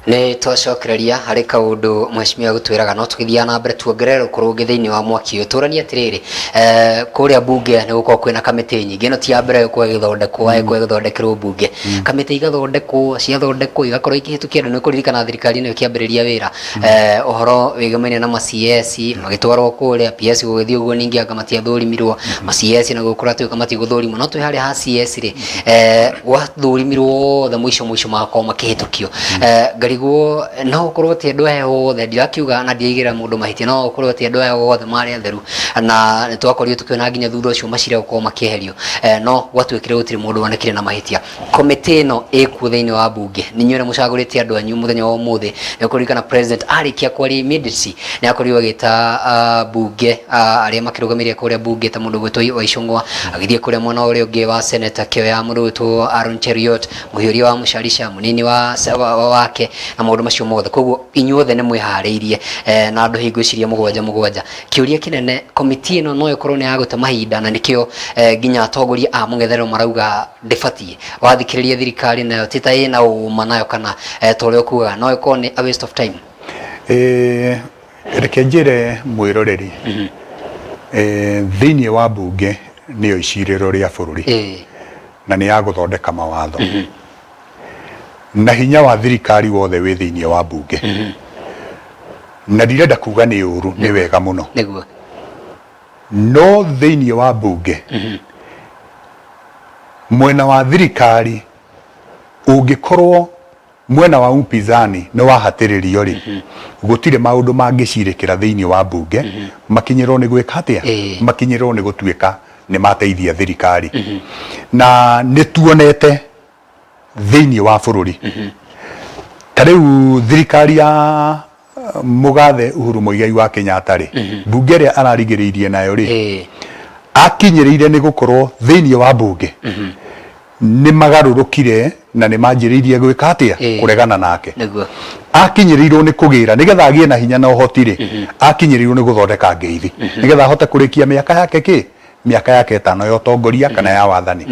Nĩ twacokereria harĩ kaũndũ mheshimiwa gũtwĩraga no tũgĩthiaga na mbere tuongerere ũkũrũngi thĩinĩ wa mwaki ũyũ. Tũrania atĩrĩrĩ, kũrĩa bunge nĩ gũkorwo kwĩna kamĩtĩ nyingĩ, ĩno ti ya mbere gũkorwo ĩgĩthondekerwo bunge. Kamĩtĩ igathondekwo, ciathondekwo igakorwo ikĩhĩtũkia andũ. Nĩ kũririkana thirikari ĩno ĩkĩambĩrĩria wĩra ũhoro wĩgamaine na ma-CS magĩtwarwo kũrĩa, PS gũgĩthiĩ ũguo ningĩ anga matiathũrimirwo, ma-CS na gũkora twĩka matigũthũrimwo. No twĩ harĩa ha CS rĩ, gwathũrimirwo othe mũico magakorwo makĩhĩtũkio. Ngarigwo no ũkorwo atĩ andũ aya othe, ndirakiuga na ndiaigĩra mũndũ mahĩtia, no ũkorwo atĩ andũ aya othe marĩ atheru na nĩtwakorirwo tũkĩona nginya thutha ũcio macira gũkorwo makĩeherio, no gwatuĩkire gũtirĩ mũndũ wonekire na mahĩtia. Komĩtĩ ĩno ĩkuo thĩinĩ wa bunge, nĩ inyuĩ mũcagũrĩte andũ anyu mũthenya wa ũmũthĩ. Nĩ kũririkana president arĩkia kwaria immediately nĩ akorirwo agĩta bunge arĩa makĩrũgamĩrĩire kũrĩa bunge ta mũndũ gwĩtwo Waicũng'wa, agĩthiĩ kũrĩa mwena ũrĩa ũngĩ wa senator Kĩoya, mũndũ gwĩtwo Aaron Cheruiyot, mũhiũria wa Mũcharica, mũnini wake na maũndũ macio mothe. Koguo inyuothe nĩ mwĩharĩirie na andũ hingũiciria mũgwanja. Kĩũria kĩnene, komiti ĩno no ĩkorwo nĩ ya gũte mahinda, na nĩkĩo nginya atongoria a mũng'ethanĩro marauga ndĩbatiĩ. Wathikĩrĩria thirikari nayo ti ta ĩna ũma nayo, kana ta ũrĩa ũkuaga no ĩkorwo nĩ a waste of time. Reke njĩre mwĩroreri, thĩinĩ wa bunge nĩyo icirĩro rĩa bũrũri na nĩ ya gũthondeka mawatho, na hinya wa thirikari wothe wĩ thĩinĩ wa bunge. Na ndirenda kuga nĩ ũru, nĩ wega mũno, no thĩinĩ wa bunge mwena wa thirikari ũngĩkorwo mwena wa upinzani nĩ wahatĩrĩrio rĩ, gũtirĩ maũndũ mangĩcirĩkĩra thĩinĩ wa bunge makinyĩrwo nĩ gwĩka atĩa, makinyĩrwo nĩ gũtuĩka nĩ mateithia thirikari. Na nĩ tuonete thĩinĩ wa bũrũri ta rĩu thirikari ya mũgathe Uhuru Muigai wa Kenyatta rĩ, bunge ĩrĩa ararigĩrĩirie nayo rĩ, akinyĩrĩire nĩ gũkorwo thĩinĩ wa bunge nĩ magarũrũkire na nĩ manjĩrĩirie gwĩka atĩa, kũregana nake. Akinyĩrĩirwo nĩ kũgĩra nĩgetha agĩe na hinya na ũhoti rĩ, akinyĩrĩirwo nĩ gũthondeka ngeithi nĩgetha ahote kũrĩkia mĩaka yake mĩaka yake 5 ya ũtongoria kana ya wathani.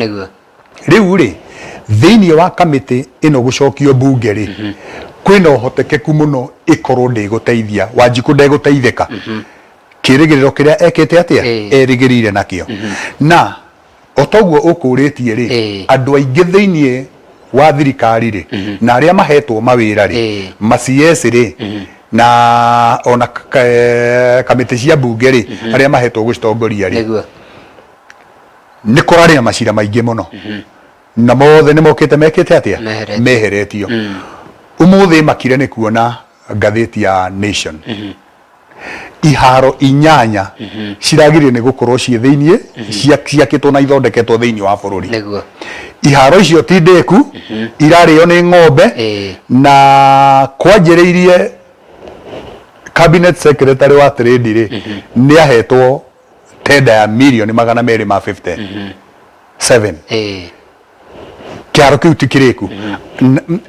Rĩu rĩ, thĩinĩ wa kamĩtĩ ĩno gũcokio bunge rĩ, kwĩna ũhotekeku mũno ĩkorwo ndĩgũteithia, Wanjikũ ndegũteithĩka. Kĩrĩgĩrĩro kĩrĩa ekĩte atĩa, erĩgĩrĩire nakĩo. Na otoguo ũkũrĩtie rĩ, andũ aingĩ thĩinĩ wa thirikari rĩ, na arĩa mahetwo mawĩra rĩ, ma-CS rĩ, na ona kamĩtĩ cia bunge rĩ, arĩa mahetwo gũcitongoria rĩ, nĩ kũrarĩ macira maingĩ mũno, na mothe nĩ mokĩte mekĩte atĩa, meheretio. Ũmũthĩ makire nĩ kuona ngathĩti ya Nation, iharo 8 ciragĩrĩire nĩ gũkorwo ciĩ thĩinĩ, ciakĩtwo na ithondeketwo thĩinĩ wa bũrũri. Iharo icio ti ndĩku, irarĩo nĩ ng'ombe, na kwanjĩrĩirie cabinet secretary wa trade rĩ, nĩ ahetwo tenda ya mirioni 257. Kĩharo kĩu ti kĩrĩku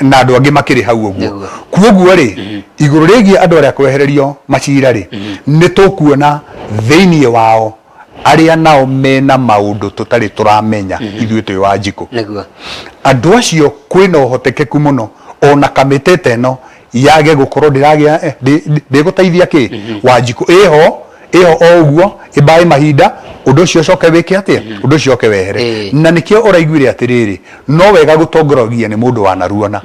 na andũ angĩ makĩrĩ hau ũguo. Kuoguo rĩ, igũrũ rĩgiĩ andũ arĩa kwehererio macira rĩ, nĩ tũkuona thĩinĩ wao arĩa nao mena maũndũ tũtarĩ tũramenya ithuĩ twĩ Wanjikũ. Andũ acio kwĩna ũhotekeku mũno ona kamĩtĩ ĩno yage gũkorwo ndĩgũteithia kĩ, Wanjikũ ĩho o ũguo ĩbae mahinda, ũndũ ũcio ũcoke wĩke atĩa, ũndũ ũcio ũcoke wehere. Na nĩkĩo ũraiguire atĩrĩrĩ, no wega gũtongoragia nĩ mũndũ wanaruona.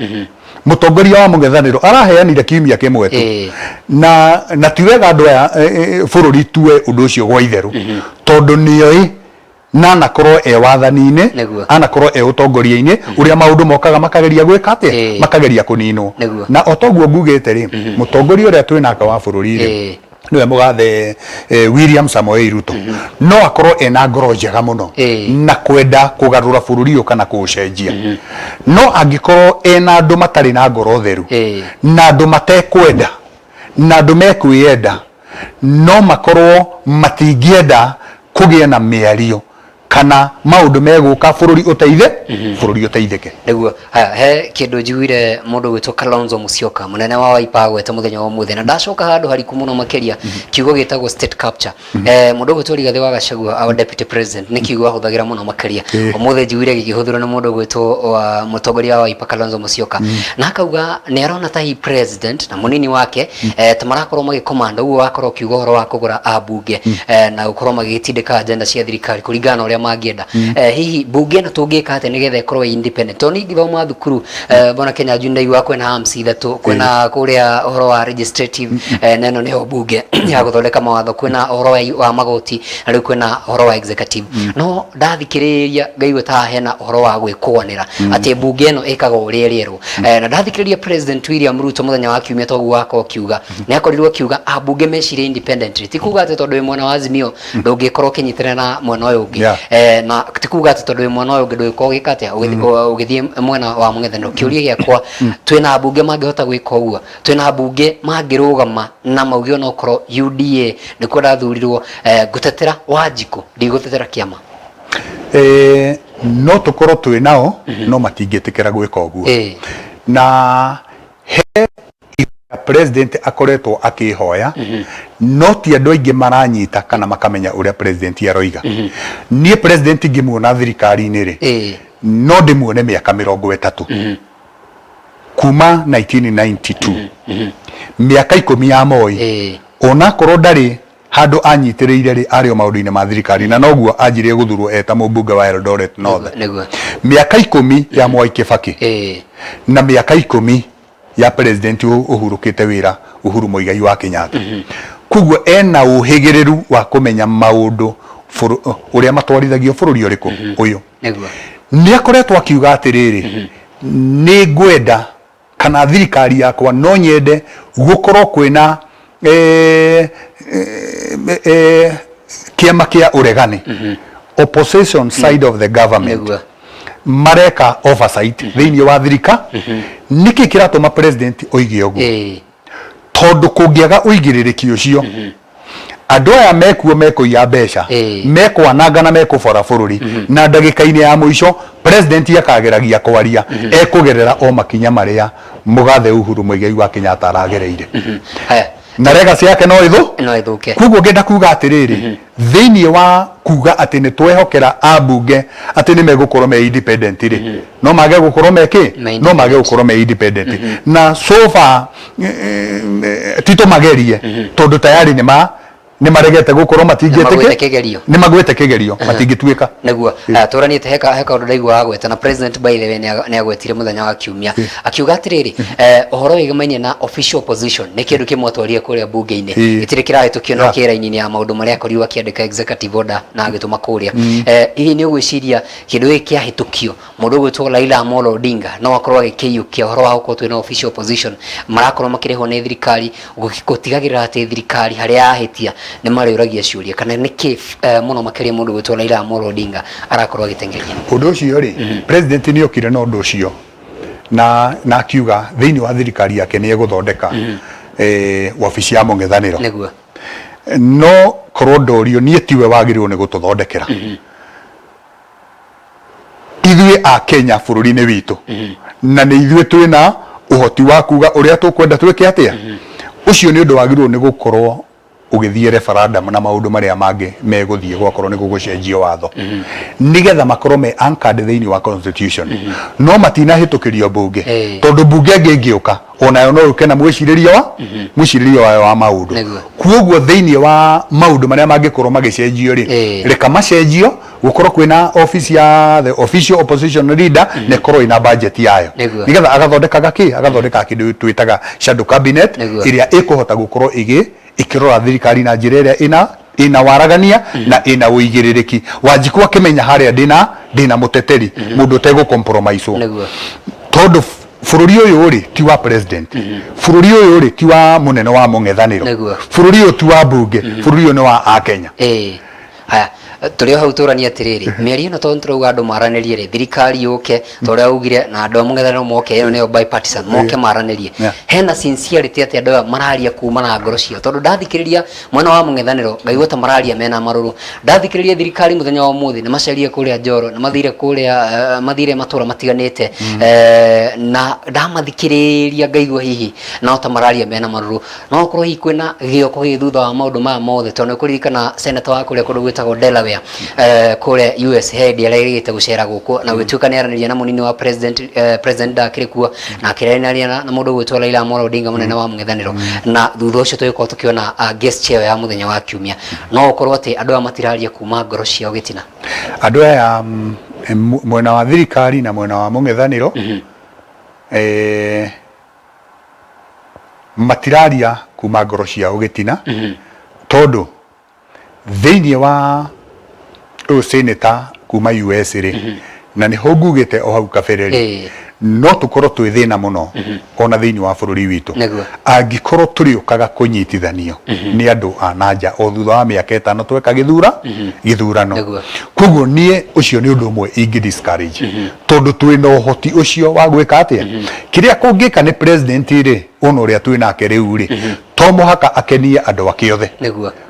Mũtongoria wa mũng'ethanĩro araheanire kiumia kĩmwe tu, na ti wega andũ aya bũrũri tuwe ũndũ ũcio gwa itherũ, tondũ nĩoĩ na anakorwo wathani-inĩ, anakorwo ũtongoria-inĩ ũrĩa maũndũ mokaga makageria gwĩka atĩa, makageria kũninwo. Na otoguo ngugĩte rĩ, mũtongoria ũrĩa twĩ nake wa bũrũri rĩ, nĩwe mũgathe William Samoei Ruto, no akorwo ena ngoro njega mũno na kwenda kũgarũra bũrũri ũyũ kana kũũcenjia. No angĩkorwo ena andũ matarĩ na ngoro theru, na andũ matekwenda, na andũ mekwĩyenda, no makorwo matingĩenda kũgĩa na mĩario kana maundu meguka bururi uteithike niguo he kindu njiguire mundu gwitwo Kalonzo Musyoka munene wa Wiper gweta muthenya wa muthi na ndacoka handu hariku muno makiria kiugo gitagwo state capture mundu gwitwo Rigathi wa Gachagua our deputy president ni kiugo ahuthagira muno makiria umuthi njiguire gikihuthirwo ni mundu gwitwo wa mutongoria wa Wiper Kalonzo Musyoka na akauga ni arona ta hi president na munini wake tamarakorwo magikomanda uguo wakorwo kiugo horo wa kugura abunge na ukorwo magitindika agenda cia thirikari kuringana uria mangienda hihi bunge na tungika ate nigetha ikorwo independent toni githoma thukuru bona Kenya Junior wa kwena hamsi ithatu kwena kuria horo wa legislative neno ni bunge ya guthondeka mawatho kwena horo wa magoti na riu kwena horo wa executive no ndathikiriria ngaigua ta hena horo wa gwikwanira ati bunge no ikaga uria rierwo na ndathikiriria president William Ruto muthenya wa kiumia togu wako kiuga ni akorirwo kiuga abunge mecire independently tikuga ati tondu mwana wa Azimio ndungikorwo kinyitira na mwana uyu ungi na tikuga ati tondu mwana uyu ungi ndungikorwo gikate ugithie mwena wa mung'ethaniro kiuria giakwa twina abunge mangihota gwika uguo twina abunge mangirugama na mauge no korwo UDA ni kwenda thurirwo gutetera Wanjiku ndigutetera kiama no tukorwo twinao no matingitikira gwika uguo na he president akoretwo akihoya no ti andu aingi maranyita kana makamenya uria president aroiga nie president ngimuona thirikari-ini ri no ndimuone miaka 30 kuma 1992 miaka 10 ya Moi ona korwo ndari handu anyitiriire ri ario maundu-ini ma thirikari na noguo anjirie guthurwo eta mubunge wa Eldoret North miaka 10 ya Mwai Kibaki na miaka 10 ya president uhurukite wira Uhuru Muigai wa Kenyatta kuguo ena uhigiriru wa kumenya maundu uria matwarithagio bururi uriku uyu ni akoretwo akiuga atiriri ni ngwenda kana thirikari yakwa no nyende gukorwo kwina kiama kia uregani opposition side of the government mareka oversight thiini wa thirika niki kiratuma president oige uguo tondu kungiaga uigiririki ucio andu aya mekuo mekuia mbeca mekwananga na mekubora bururi na ndagika-ini ya muico president akageragia kwaria ekugerera o makinya maria mugathe Uhuru Muigai wa Kenyatta aragereire na legacy yake no ithuke kuguo ngenda kuga atiriri thiini wa kuga ati ni twehokera abunge ati ni megukorwo me independent ri no mage gukorwo meki no mage gukorwo me independent na so far tito magerie tondu tayari ni maregete gukorwo matingitike ni magwete kigerio matingituika naguo turanite heka undu ndaigua agweta na president by the way ni agwetire muthenya wa kiumia akiuga atiriri uhoro wigimainie na official opposition ni kindu kimwe twaria kuria bunge-ini itire kirahitukio no kira-ini ya maundu maria akorirwo akiandika executive order na agituma kuria hihi ni ugwiciria kindu giki kiahitukio mundu gwitwo Raila Amolo Odinga no akorwo agikiyukia uhoro wa gukorwo twina official opposition marakorwo makirehwo ni thirikari gutigagirira ati thirikari haria ahitia ni mari uragia ciuria kana niki muno makiria mundu gwitwo Raila Amolo Odinga arakorwo agitengeria undu ucio ri president ni okire no undu ucio na akiuga thiini wa thirikari yake ni eguthondeka wabici ya mung'ethaniro niguo no korwo ndorio nie tiwe wagirirwo ni gututhondekera ithuĩ a Kenya bururi-ini witu na ni ithuĩ twina uhoti wa kuga uria tukwenda twike atia ucio ni undu wagirirwo ni gukorwo ugithie referendum na maundu maria mangi meguthie gwakorwo ni gugucenjio watho nigetha makorwo me anchored thiini wa constitution no matina hitukirio bunge tondu bunge ngiuka onayo no ukena mwiciririo wa maundu kuoguo thiini wa maundu maria mangikorwo magicenjio ri reka macenjio gukorwo kwina office ya the official opposition leader ne korwo ina budget yayo nigetha agathondeka kindu twitaga shadow cabinet iria ikuhota gukorwo ikirora thirikari na njira iria ina waragania na ina uigiririki Wanjiku akimenya haria ndina muteteri mundu tego compromise tondu bururi uyu ri ti wa president bururi uyu ri ti wa munene wa mung'ethaniro bururi uyu ti wa bunge bururi uyu ni wa a Kenya haya turi hau turania atiriri mieri ino tondu turauga andu maranirie ri thirikari yuke toria ugire na andu amung'ethaniro moke ino niyo bipartisan moke maranirie hena sincerity ati andu mararia kuma na ngoro cio tondu ndathikiriria mwena wa mung'ethaniro ngaigua ta mararia mena maruru ndathikiriria thirikari muthenya wa muthi ni macerie kuria Njoro na mathire kuria mathire matura matiganite na ndamathikiriria ngaigua hihi no ta mararia mena maruru no korwo hihi kwina gioko gi thutha wa maundu maya mothe tondu kuririkana senator wa kuria kundu gwitagwo Delaware kuria US head aragite gucera guku na gwituka ni araniria na munini wa president Dakire kuo na akirania na mundu gwitwa Raila Amolo Odinga munene wa mung'ethaniro na thutha ucio twiko tukiona guest chair ya muthenya wa kiumia no ukorwo ati andu amatiraria kuma ngoro ciao gitina andu aya mwena wa thirikari na mwena wa mung'ethaniro matiraria kuma ngoro ciao gitina tondu thiini wa senator kuma US ri na ni ho ngugite o hau kabere no tukorwo twi thina muno ona thiini wa bururi witu angikorwo turiukaga kunyitithanio ni andu a nanja o thutha wa miaka 5 tweka githurano koguo nie ucio ni undu umwe ingi discourage tondu twina uhoti ucio wa gwika atia kiria kungika ni president ri ona uria twinake riu ri to muhaka akenie andu akiothe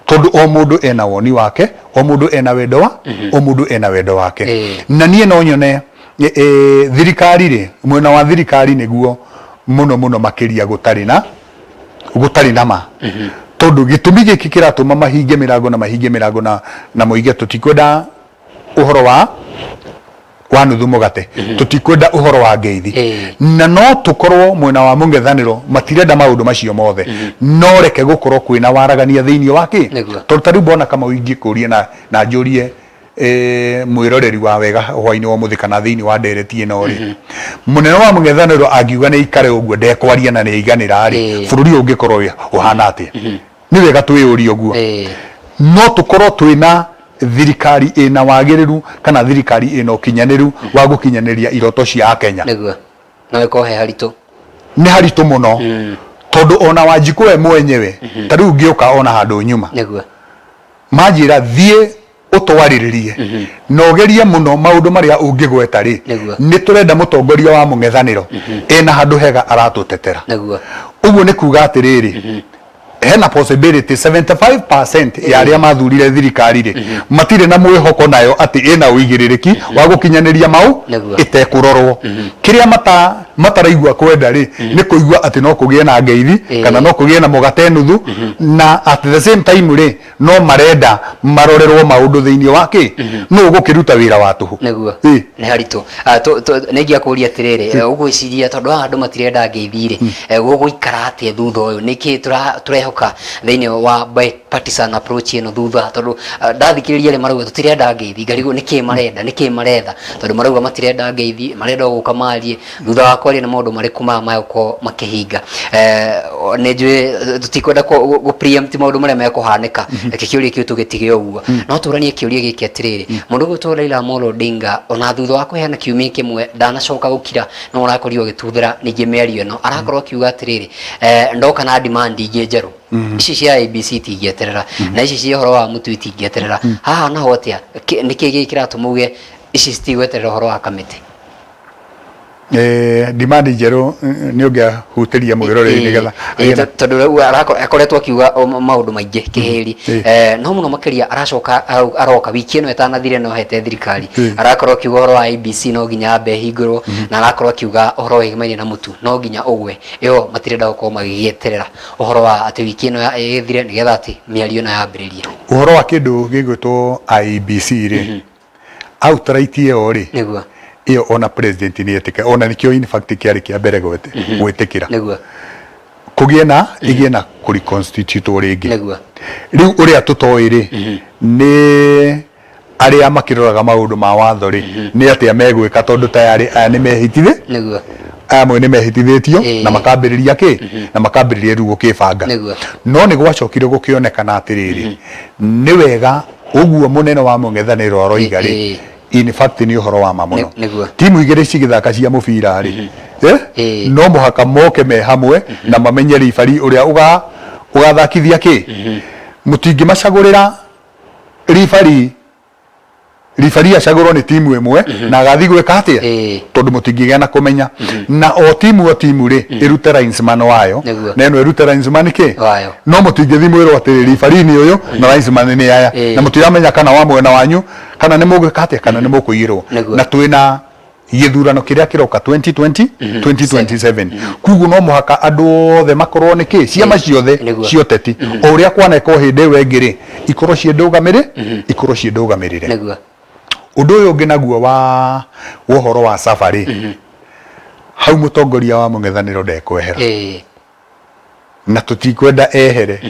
tondu o mundu ena woni wake o mundu ena wendo wa o mundu ena wendo wake na nie no nyone thirikari ri mwena wa thirikari niguo muno makiria gutari na ma tondu gitumi giki kiratuma mahinge mirango na moige tutikwenda uhoro wa nuthu mugate tutikwenda uhoro wa ngeithi na no tukorwo mwena wa mung'ethaniro matirenda maundu macio mothe no reke gukorwo kwina waragania thiini wake tondu tariu bona kama wingi kuria na njurie mwiroreri wa wega hwaini wa muthi kana thiini wa ndereti ino ri munene wa mung'ethaniro angiuga ni ikare uguo ndekwaria na ni iganira ri bururi ungikorwo uhana atia ni wega twiyuri uguo no tukorwo twina thirikari ina wagiriru kana thirikari ina ukinyaniru wa gukinyaniria iroto cia Kenya niguo no ikohe haritu ni haritu muno tondu ona Wanjiku we mwenyewe tariu ngiuka ona handu nyuma niguo majira thie utwariririe nogerie muno maundu maria ungigweta ri ni turenda mutongoria wa mung'ethaniro ena handu hega aratutetera uguo ni kuga atiriri hena possibility 75% ya aria mathurire thirikari ri matire na mwihoko nayo ati ina uigiririki wa gukinyaniria mau itekurorwo kiria mataraigua kwenda ri ni kuigua ati no kugie na ngeithi kana no kugie na mugate nuthu na at the same time ri no marenda marorerwo maundu thiini wake no gukiruta wira wa tuhu niguo ni haritu negia kuria atiriri ugwiciria tondu andu matirenda ngeithi ri guguikara ati thutha uyu niki turehoka thiini wa bipartisan approach ino thutha tondu ndathikiriria ri marauga tutirenda ngeithi ngarigo niki marenda tondu marauga matirenda ngeithi marenda gukamarie thutha wa kwaria na maundu mariku mayoko makihinga ni njui tutikwenda gu preempt maundu maria mekuhanika kiuria kiu tugitige uguo no turanie kiuria giki atiriri mundu gwitwo Raila Amolo Odinga ona thutha wa kuheana kiumia kimwe ndanacoka gukira no urakorirwo gituthira ningi mĩario ĩno arakorwo akiuga atiriri ndoka na demand ingi njeru ici cia ABC tingieterera na ici cia horo wa mutu itingieterera haha naho atia niki gikiratu muge ici citigweterera horo wa kamiti demand njeru ni ungia hutiria mwiroreri nigetha tondu akoretwo akiuga maundu maingi kihiri no muno makiria aracoka aroka wiki ino etanathire no hete thirikari arakorwo akiuga horo wa ABC no ginya ambe hingurwo na arakorwo akiuga horo wigimainie na mutu no ginya ugwe iyo matirenda gukorwo magigieterera uhoro wa ati wiki ino ithire nigetha ati miario na yambiririe uhoro wa kindu gigwitwo IBC ri outright iyo ri niguo iyo ona president ni etika ona nikio in fact kiari kia mbere gwetekira niguo kugiena igiena kuri constitute ringi niguo riu uria tutoiri ni aria makiroraga maundu ma watho ri ni atia megwika tondu tayari ni mehitithe niguo amwe ni mehitithitio na makambiriria na makambiriria riu gukibanga no ni gwacokire gukionekana atiriri ni wega uguo munene wa mung'ethaniro aroiga ri in fact ni uhoro wa mamuno timu igire cigithaka cia mubira ri no muhaka moke me hamwe na mamenye rifari uria ugathakithia mutingi macagurira rifari ribari acagũrwo nĩ timu ĩmwe na agathi gwĩka atĩa tondũ mũtingĩgĩa na kũmenya na o timu rĩ ĩrute linesman wayo na ĩno ĩrute linesman kĩ no mũtingĩthi mwĩrwo atĩ ribari nĩ ũyũ na linesman nĩ aya na mũtiramenya kana wa mwena wanyu kana nĩ mũgwĩka atĩa kana nĩ mũkũiyĩrwo na twĩna gĩthurano kĩrĩa kĩroka 2027 kuguo no mũhaka andũ othe makorwo nĩ kĩ ciama ciothe cioteti o ũrĩa kwaneka hĩndĩ ĩyo ĩngĩ rĩ ikorwo ciĩndũgamĩrĩre ũndũ ũyũ ũngĩ naguo wa ũhoro wa safari hau mũtongoria wa mũng'ethanĩro ndekwehera na tũtikwenda ehere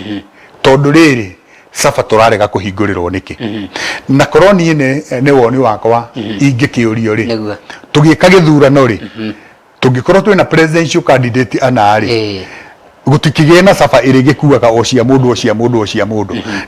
tondũ rĩrĩ saba tũrarega kũhingũrĩrwo nĩkĩ na korwo niĩ nĩ woni wakwa ingĩkĩũrio rĩ tũgĩka gĩthurano rĩ tũngĩkorwo twĩna presidential candidate ana rĩ gutikigĩe na saba ĩrĩ gĩkuaga o cia mũndũ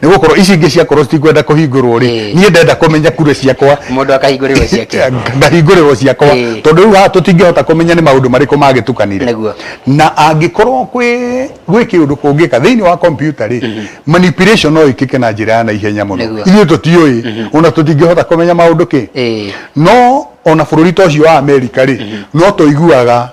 nĩ gũkorwo ici ingĩ ciakorwo citikwenda kũhingũrwo rĩ niĩ ndenda kũmenya kura ciakwa mũndũ akahingũrĩrwo ciake ngahingũrĩrwo ciakwa tondũ rĩu haha tũtingĩhota kũmenya nĩ maũndũ marĩkũ magĩtukanire na angĩkorwo gwĩ kĩũndũ kũngĩka thĩinĩ wa computer rĩ manipulation no ĩkĩke na njĩra ya naihenya mũno ithuĩ tũtiũĩ ona tũtingĩhota kũmenya maũndũ kĩ no ona bũrũri ta ũcio wa America rĩ no tũiguaga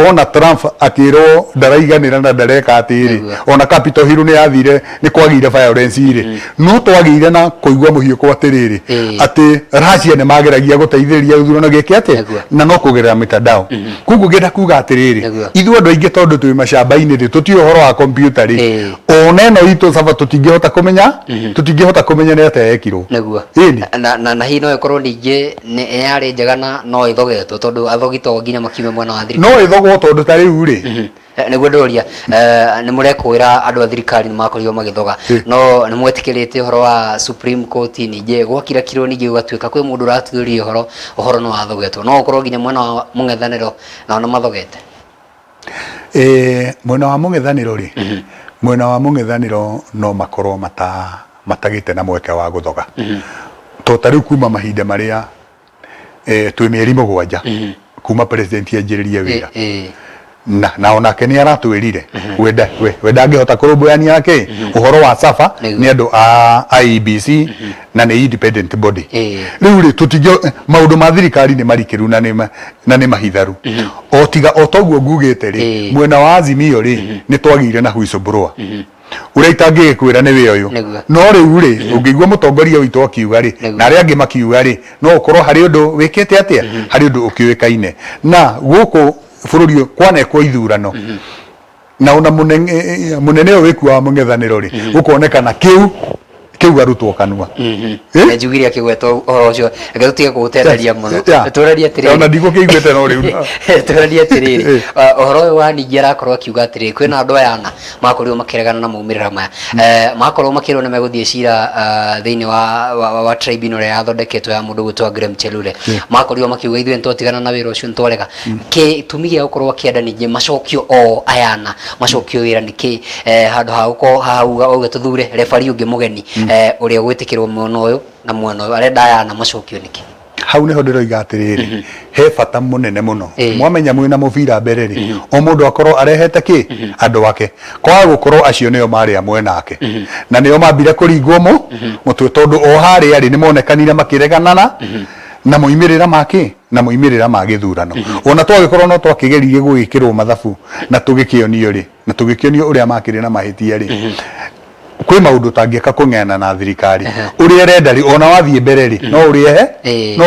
ona Trump akĩrwo ndaraiganĩra na ndareka atĩrĩ ona Capitol Hill nĩ yathire nĩ kwagĩire violence rĩ no twagĩire na kũigua mũhiũko atĩrĩrĩ atĩ Russia nĩ mageragia gũteithĩrĩria gĩthurano gĩkĩ atĩ na no kũgerera mitandao kuguo ngenda kuga atĩrĩrĩ ithuĩ andũ aingĩ tondũ twĩ macamba-inĩ rĩ tũtiũĩ ũhoro wa computer rĩ ona ĩno itũ saba tũtingĩhota kũmenya nĩ atĩa yekirwo na hihi no ĩkorwo ningĩ nĩ yarĩ njega na no ĩthogetwo tondũ athogitwo nginya makiume mwena wa thirikari no ĩthogwo tondũ ta rĩu rĩ nĩguo ndũria nĩ mũrekwĩra andũ a thirikari nĩ makorirwo magĩthoga no nĩ mwetĩkĩrĩte ũhoro wa Supreme Court ningĩ gwakira kiro ningĩ ũgatuĩka kwĩ mũndũ ũratuĩria ũhoro no wathogetwo no ũkorwo nginya mwena wa mũng'ethanĩro nao nĩ mathogete mwena wa mũng'ethanĩro no makorwo matagĩte na mweke wa gũthoga to ta rĩu kuma mahinda marĩa twĩ mĩeri mũgwanja kuma president anjĩrĩrie wĩra na onake nĩ aratwĩrire we ndangĩhota kũrũmbũyania yake ũhoro wa saba nĩ andũ a IEBC na nĩ independent body rĩu rĩ tũtingĩ maũndũ ma thirikari nĩ marikĩru na nĩ mahitharu o tiga o toguo ngugĩte rĩ mwena wa Azimio rĩ nĩ twagĩire na whistleblower ũrĩa itangĩgĩkwĩra nĩ wĩ ũyũ no rĩu rĩ ũngĩigua mũtongoria witũ akiuga rĩ na arĩa angĩ makiuga rĩ no ũkorwo harĩ ũndũ wĩkĩte atĩa harĩ ũndũ ũkĩũĩkaine na gũkũ bũrũri kwanekwo ithurano na ona mũnene ũyũ wĩkuaga mũng'ethanĩro rĩ gũkonekana kĩu arutwo kanua njugire akĩgweta ũhoro ũcio reke tũtige gũgũtenderia mũno tũraria atĩrĩrĩ ona ndigũkĩiguĩte no rĩu tũraria atĩrĩrĩ ũhoro ũyũ wa ningĩ arakorwo akiuga atĩrĩrĩ kwĩna andũ ayana makorirwo makĩregana na maumĩrĩra maya makorwo makĩrwo nĩ megũthiĩ cira thĩinĩ wa tribunal ĩrĩa yathondeketwo ya mũndũ gwĩtwo Graham Chelule makorirwo makiuga ithuĩ nĩtwatigana na wĩra ũcio nĩtwarega gĩtũmi gĩa gũkorwo akĩenda ningĩ macokio o ayana macokio wĩra nĩkĩ handũ ha gũkorwo hauga uge tũthure referee ũngĩ mũgeni ũrĩa gwĩtĩkĩrwo mwena ũyũ na mwena ũyũ arenda ayana macokio nĩkĩ hau nĩho ndĩroiga atĩrĩrĩ he bata mũnene mũno mwamenya mwĩna mũbira mbere rĩ o mũndũ akorwo arehete kĩ andũ ake kwaga gũkorwo acio nĩo marĩa mwenake na nĩo mambire kũringwo mũtwe tondũ o harĩa rĩ nĩ monekanire makĩreganana na moimĩrĩra make na moimĩrĩra ma gĩthurano ona twagĩkorwo no twakĩgeririe gũgĩkĩrwo mathabu na tũgĩkĩonio rĩ na tũgĩkĩonio ũrĩa makĩrĩ na mahĩtia rĩ kwĩ maũndũ tangĩka kũng'ena na thirikari ũrĩa renda rĩ ona wathiĩ mbere rĩ no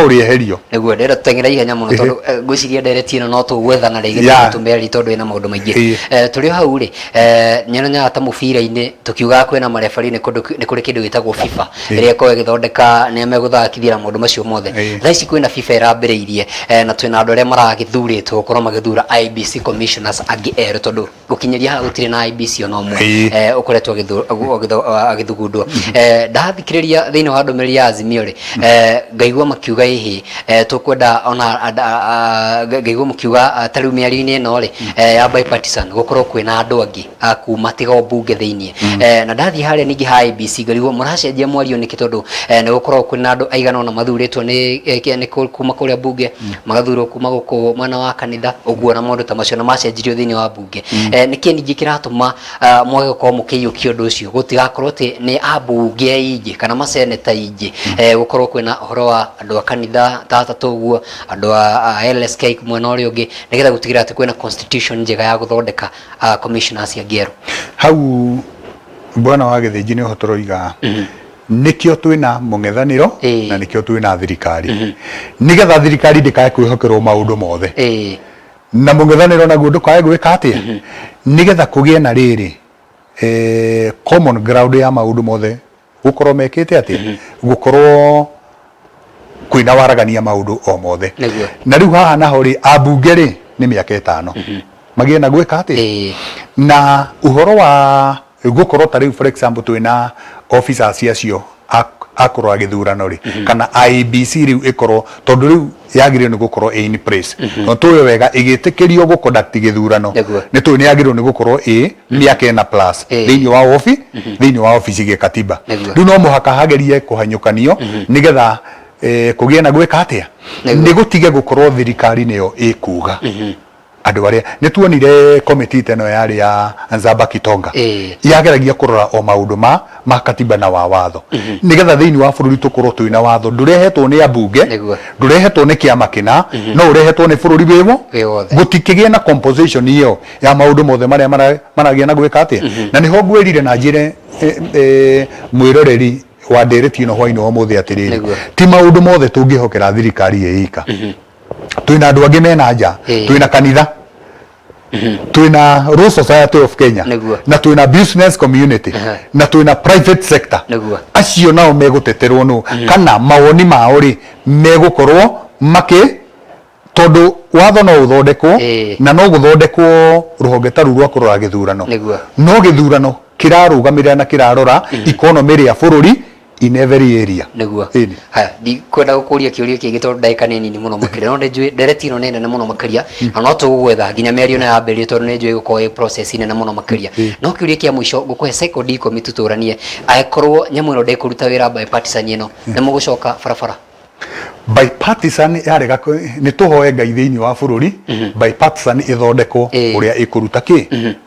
ũrĩeherio nĩguo ndĩrenda tũteng'era ihenya mũno tondũ ngwĩciria ndereti ĩno no tũgwethana rĩngĩ tũmĩari tondũ ĩna maũndũ maingĩ tũrĩ hau rĩ nyonaga ta mũbira-inĩ tũkiugaga kwĩna marebari nĩ kũrĩ kĩndũ gĩtagwo FIFA ĩrĩa ĩkoragwo ĩgĩthondeka nĩa megũthakithia na maũndũ macio mothe thaa ici kwĩna FIFA ĩrambĩrĩirie na twĩna andũ arĩa maragĩthurĩtwo gũkorwo magĩthura IEBC commissioners angĩ erũ tondũ gũkinyĩria haha gũtirĩ na IEBC ona ũmwe ũkoretwo agĩthugundwo ndathikĩrĩria thĩinĩ wa ndũmĩrĩri ya Azimio rĩ ngaigua makiuga hihi tũkwenda ona ngaigua makiuga ta rĩu mĩario-inĩ ĩno rĩ ya bipartisan gũkorwo kwĩna andũ angĩ kuma tiga o mbunge thĩinĩ na ndathiĩ harĩa ningĩ ha IEBC ngarigwo mũracenjia mwario nĩkĩ tondũ nĩ gũkorwo kwĩna andũ aigana ona mathurĩtwo nĩ kuma kũrĩa mbunge magathurwo kuma gũkũ mwena wa kanitha ũguo na maũndũ ta macio na macenjirio thĩinĩ wa mbunge nĩkĩ ningĩ kĩratũma mwage gũkorwo mũkĩiyũkia ũndũ ũcio gutigakorwo ati ni ambunge aingĩ kana maseneta aingĩ gukorwo kwina horo wa andu a kanitha tatatu guo andu a LSK mwena ũrĩa ũngĩ nigetha gutigira ati kwina constitution njega ya guthondeka commissioners ya Ngero. Hau bwana wa Gĩthĩnji nĩ ũhotoroiga nikio twina mũng'ethanĩro na nikio twina thirikari nigetha thirikari ndikae kwĩhokerwo maũndũ mothe na mũng'ethanĩro naguo ndũkae gwĩka atĩa nigetha kũgĩe na rĩrĩ common ground ya maũndũ mothe gukorwo mekĩte atĩ gukorwo kwina waragania maũndũ o mothe na rĩu haha naho rĩ ambunge rĩ nĩ mĩaka 5 magĩe na gwĩka atĩ na ũhoro wa gukorwo ta rĩu for example twina officers acio akorwo agĩthurano rĩ kana IEBC rĩu ikorwo tondu rĩu yagĩrĩirwo nĩ gũkorwo in place no tũyo wega ĩgĩtĩkĩrio gũconduct gĩthurano nĩ tũĩ nĩ yagĩrĩirwo nĩ gũkorwo mĩaka 4 plus thĩinĩ wa ofici gĩkatiba rĩu no mũhaka hagerie kũhanyũkanio nĩgetha kũgĩe na gwĩka atĩa nĩ gũtige gũkorwo thirikari nĩyo ĩkuga andu aria nĩ tuonire committee teno yari ya Nzamba Kitonga yageragia kurora o maundu ma katiba na wa watho nigetha thiini wa bururi tukorwo twina watho ndurehetwo ni ambunge ndurehetwo ni kiama kina no urehetwo ni bururi wiwo gutikigie na composition iyo ya maundu mothe maria maragia na gwika atia na niho ngwirire na njire mwiroreri wa ndereti ino hwaini wa muthi atiriri ti maundu mothe tungihokera thirikari yeika twina andu angi mena nja twina kanitha twina Royal Society of Kenya na twina business community na twina private sector acio nao meguteterwo no kana mawoni mao ri megukorwo tondu watho no uthondekwo na no guthondekwo ruhonge taru rwa kurora githurano no githurano kirarugamirira na kirarora economy ria bururi in every area niguo haya di kwenda gukuria kiuria kingi tondu ndaika nini muno makiria no ndejwe ndereti ino nene muno makiria na no tugwetha nginya mĩario na yambĩrĩrie tondu nĩnjũĩ gũkorwo process nene muno makiria no kiuria kia mũico gũkũhe second ikomi tuturanie akorwo nyamũ ĩno ndĩkũruta wĩra bipartisan ĩno nĩ mũgũcoka barabara bipartisan yarega nĩ tũhoe Ngai thĩinĩ wa bũrũri bipartisan ithondekwo ũrĩa ĩkũruta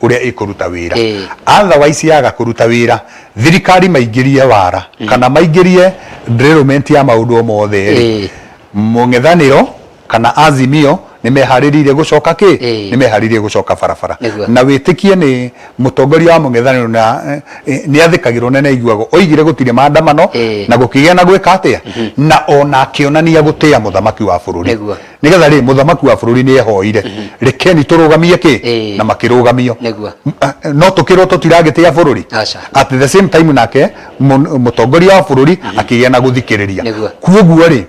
ũrĩa ĩkũruta wĩra otherwise yaga kũruta wĩra thirikari maingĩrie wara kana maingĩrie derailment ya maũndũ mothe mũng'ethanĩro kana azimio nĩ meharĩrĩirie gũcoka nĩ meharĩrĩirie gũcoka barabara na wĩtĩkie nĩ mũtongoria wa mũng'ethanĩro na nĩ athĩkagĩrwo nene iguago oigire gũtirĩ maandamano na gũkĩgĩa na gwĩka atĩa na ona akĩonania gũtĩa mũthamaki wa bũrũri nĩgetha rĩ mũthamaki wa bũrũri nĩ ehoire rekeni tũrũgamie na makĩrũgamio no tũkĩrwo tũtiragĩtĩa bũrũri at the same time nake mũtongoria wa bũrũri akĩgĩa na gũthikĩrĩria kuoguo rĩ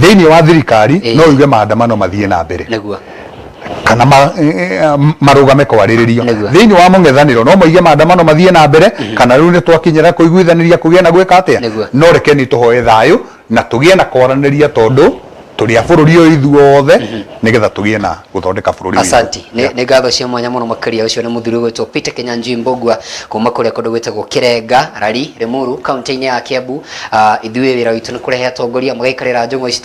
thĩinĩ wa thirikari no uge maandamano mathiĩ na mbere kana marũgame kwarĩrĩrio thĩinĩ wa mũng'ethanĩro no moige maandamano mathiĩ na mbere kana rĩu nĩ twakinyĩra kũiguithanĩria kũgĩa na gwĩka atĩa no reke nĩ tũhoe thayũ na tũgĩe na kwaranĩria tondu tũrĩ a bũrũri ũyũ ithuothe nĩgetha tũgĩe na gũthondeka bũrũri asanti nĩ ngatho cia mwanya mũno makĩria ũcio nĩ mũthuri gwĩtwo Peter Kinyanjui Mbugua kuma kũrĩa kũndũ gwĩtagwo Kirenga Rari Limuru kaunti-inĩ ya Kiambu ithuĩ wĩra witũ nĩ kũrehe atongoria magaikarĩra njũng'wa ici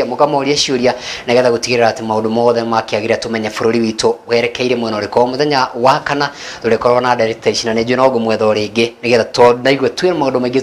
mũkamoria ciũria nĩgetha gũtigĩrĩra atĩ maũndũ mothe makĩagĩra tũmenye bũrũri witũ werekeire mwena ũrĩkũ mũthenya wa kana tũrĩkorwo na ndereti ici na nĩ njũĩ no ngũmwetha o rĩngĩ nĩgetha tũnaigua twĩ maũndũ maingĩ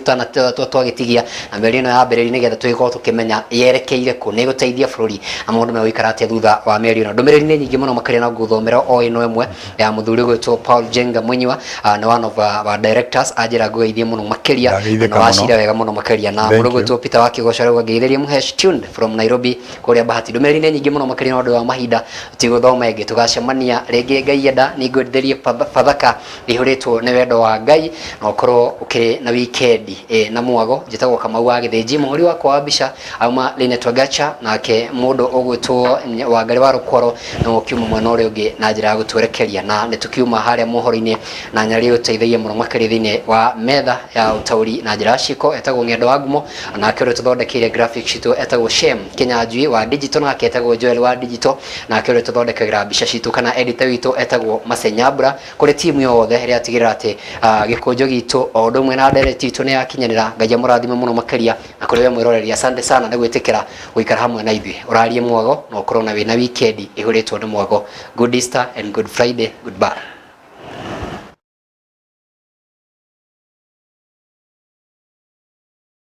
twagĩtigia na mĩario ĩno yambĩrĩria nĩgetha tũgĩkorwo tũkĩmenya yerekeire nĩ gũteithia bũrũri na maũndũ megũikara atĩa thutha wa mĩario ĩno ndũmĩrĩri nĩ nyingĩ mũno makĩria na ngũthomera o ĩno ĩmwe ya mũthuri gwĩtwo Paul Jenga Mũnyua nĩ one of our directors anjĩra ngũgeithie mũno makĩria na wacira wega mũno makĩria na mũndũ gwĩtwo Peter wa Kĩgoco rĩu ngĩgeithĩria mũhe tuned from Nairobi kũrĩa Bahati ndũmĩrĩri nĩ nyingĩ mũno makĩria na ũndũ wa mahinda tigũthoma ĩngĩ tũgacemania rĩngĩ Ngai enda nĩ ngwendithĩrie Pathaka ĩhũrĩtwo nĩ wendo wa Ngai na ũkorwo ũkĩrĩ na weekend na mwago njĩtagwo Kamau wa Gĩthĩnji mũhũri wakwa wa mbica auma Linet Wagacha nake mũndũ ũgwĩtwo Wangari wa Rũkwaro na ũkiuma mwena ũrĩa ũngĩ na njĩra ya gũtwerekeria na nĩ tukiuma harĩa mohoro-inĩ na nyarĩ ũteithagia mũno makĩria thĩinĩ wa metha ya ũtaũri na njĩra ciko etagwo Ng'endo wa Ngumo nake ũrĩa tũthondekeire graphic citũ etagwo Shem Kinyanjui wa digital nake etagwo Joel wa digital nake ũrĩa tũthondekagĩra mbica citũ kana editor witũ etagwo Masenyabra kũrĩ timu yothe ĩrĩa atigĩrĩra atĩ gĩkũnjo gitũ o ũndũ ũmwe na ndereti itũ nĩ yakinyanĩra Ngai amũrathime mũno makĩria na kũrĩ we mwĩroreri asante sana nĩ gwĩtĩkĩra gũikara hamwe na ithuĩ ũrarie mwago na ũkorwo na wĩna weekend ĩhũrĩtwo nĩ mwago. Good Easter and good Friday. Goodbye.